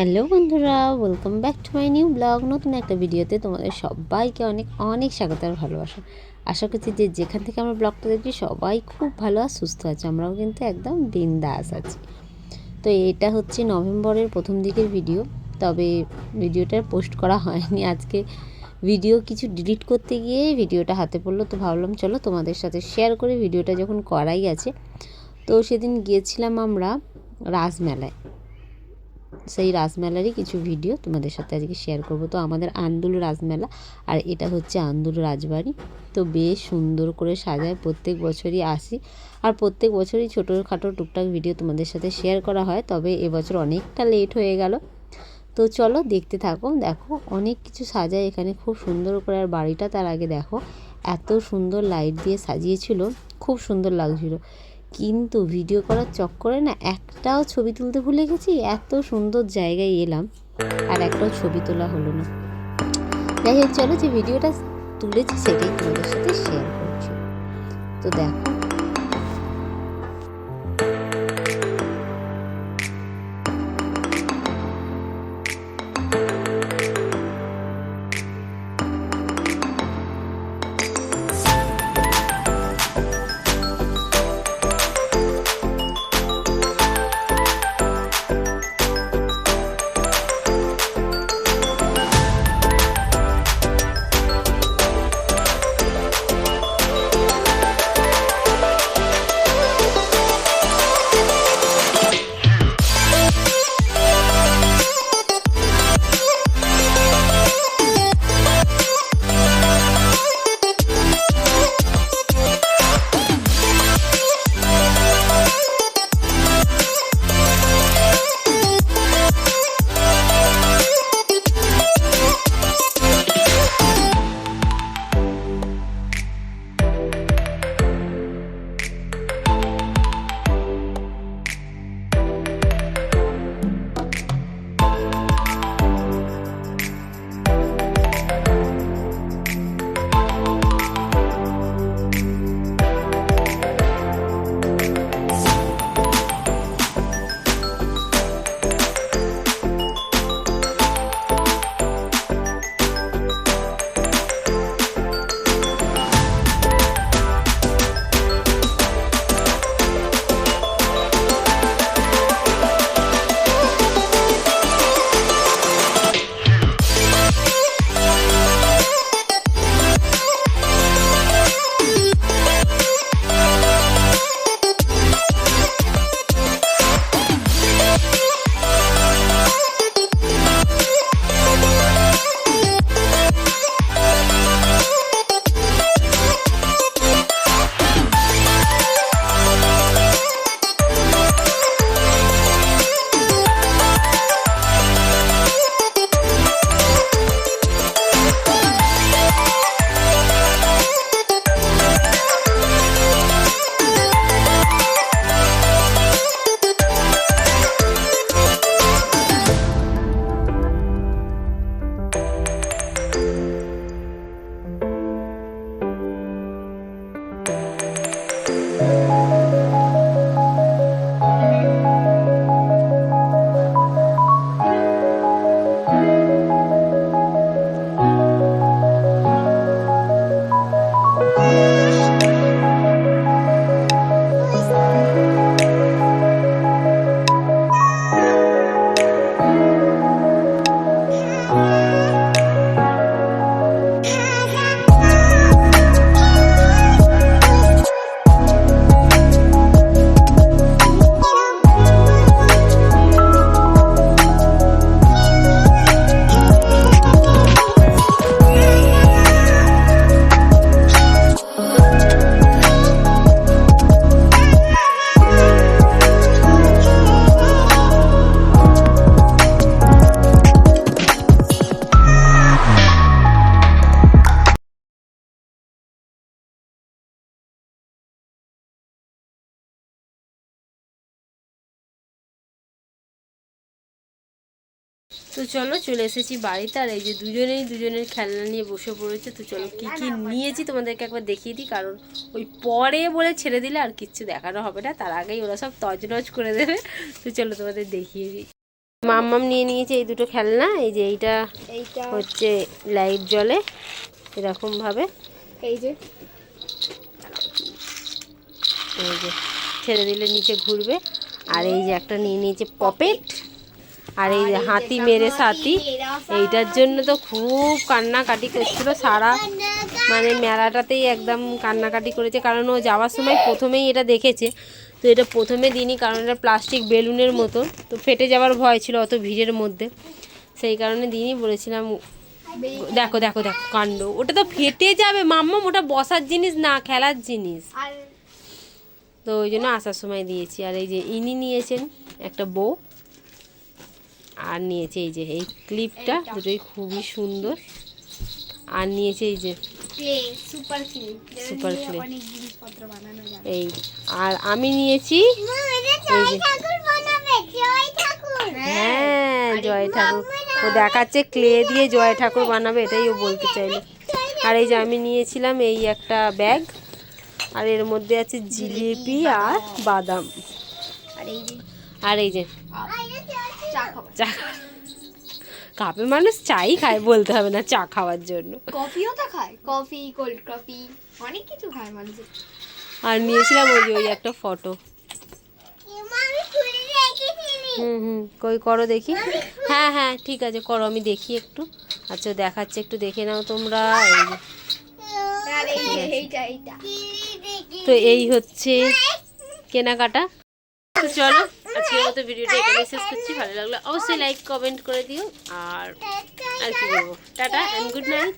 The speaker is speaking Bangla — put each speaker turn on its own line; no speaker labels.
হ্যালো বন্ধুরা, welcome back to my new blog. নতুন একটা ভিডিওতে তোমাদের সবাইকে অনেক অনেক স্বাগত আর ভালোবাসা। আশা করছি যে যেখান থেকে আমরা ব্লগটা দেখছি সবাই খুব ভালো আর সুস্থ আছে। আমরাও কিন্তু একদম বিন্দাস আছি। তো এটা হচ্ছে নভেম্বরের প্রথম দিকের ভিডিও, তবে ভিডিওটা পোস্ট করা হয়নি। আজকে ভিডিও কিছু ডিলিট করতে গিয়ে ভিডিওটা হাতে পড়লো, তো ভাবলাম চলো তোমাদের সাথে শেয়ার করে। ভিডিওটা যখন করাই আছে, তো সেদিন গিয়েছিলাম আমরা রাসমেলায়। সেই রাসমেলারই কিছু ভিডিও তোমাদের সাথে আজকে শেয়ার করব। তো আমাদের আন্দুল রাসমেলা, আর এটা হচ্ছে আন্দুল রাজবাড়ি। তো বেশ সুন্দর করে সাজায়, প্রত্যেক বছরই আসি আর প্রত্যেক বছরই ছোটোখাটো টুকটাক ভিডিও তোমাদের সাথে শেয়ার করা হয়। তবে এবছর অনেকটা লেট হয়ে গেল। তো চলো দেখতে থাকো। দেখো অনেক কিছু সাজায় এখানে খুব সুন্দর করে। আর বাড়িটা তার আগে দেখো, এত সুন্দর লাইট দিয়ে সাজিয়েছিল, খুব সুন্দর লাগছিল। কিন্তু ভিডিও করার চক্করে না একটাও ছবি তুলতে ভুলে গেছি। এত সুন্দর জায়গায় এলাম আর একটাও ছবি তোলা হলো না। যাই হোক, চলো যে ভিডিওটা তুলেছি সেটাই তোমাদের সাথে শেয়ার করছি। তো দেখো, তো চলো চলে এসেছি বাড়িতে। আর এই যে দুজনের খেলনা নিয়ে বসে পড়েছে। তো চলো কি কি নিয়েছি তোমাদেরকে একবার দেখিয়ে দিই, কারণ ওই পরে বলে ছেড়ে দিলে আর কিচ্ছু দেখানো হবে না, তার আগেই ওরা সব তজনজ করে দেবে। তো চলো তোমাদের দেখিয়ে দিই। মাম্মাম নিয়ে নিয়েছে এই দুটো খেলনা। এই যে এইটা হচ্ছে লাইট জ্বলে এরকমভাবে,
এই যে
ছেড়ে দিলে নিচে ঘুরবে। আর এই যে একটা নিয়ে নিয়েছে পপেট। আর এই যে হাতি মেরে সাথী, এইটার জন্য তো খুব কান্নাকাটি করছিল সারা মানে মেলাটাতেই একদম কান্নাকাটি করেছে। কারণ ও যাওয়ার সময় প্রথমেই এটা দেখেছে, তো এটা প্রথমে দিনই, কারণ এটা প্লাস্টিক বেলুনের মতো, তো ফেটে যাওয়ার ভয় ছিল অত ভিড়ের মধ্যে, সেই কারণে দিনই বলেছিলাম। দেখো দেখো দেখো কাণ্ড, ওটা তো ফেটে যাবে মাম্মাম, ওটা বসার জিনিস না, খেলার জিনিস। তো ওই জন্য আসার সময় দিয়েছি। আর এই যে ইনি নিয়েছেন একটা বউ, আর নিয়েছে এই যে এই ক্লিপটা, দুটোই খুবই সুন্দর। আর নিয়েছে এই যে সুপার ক্লে, এই। আর আমি নিয়েছি হ্যাঁ জয় ঠাকুর, ও দেখাচ্ছে ক্লে দিয়ে জয় ঠাকুর বানাবে, এটাই ও বলতে চাইলো। আর এই যে আমি নিয়েছিলাম এই একটা ব্যাগ, আর এর মধ্যে আছে জিলিপি আর বাদাম। আর এই যে চা, কাপে মানুষ চাই খায়, বলতে হবে না চা খাওয়ার জন্য,
কফিও তো খায়, কফি কোল্ড কফি অনেক কিছু খায় মানুষ।
আর নিয়েছিলাম ওই একটা ফটো। কই করো দেখি। হ্যাঁ হ্যাঁ ঠিক আছে করো, আমি দেখি একটু। আচ্ছা দেখাচ্ছে, একটু দেখে নাও তোমরা। তো এই হচ্ছে কেনাকাটা। তো চলো আজকের মতো ভিডিওটা এখানে শেষ করছি। ভালো লাগলো অবশ্যই লাইক কমেন্ট করে দিও। আর কি বলবো, টাটা এন্ড গুড নাইট।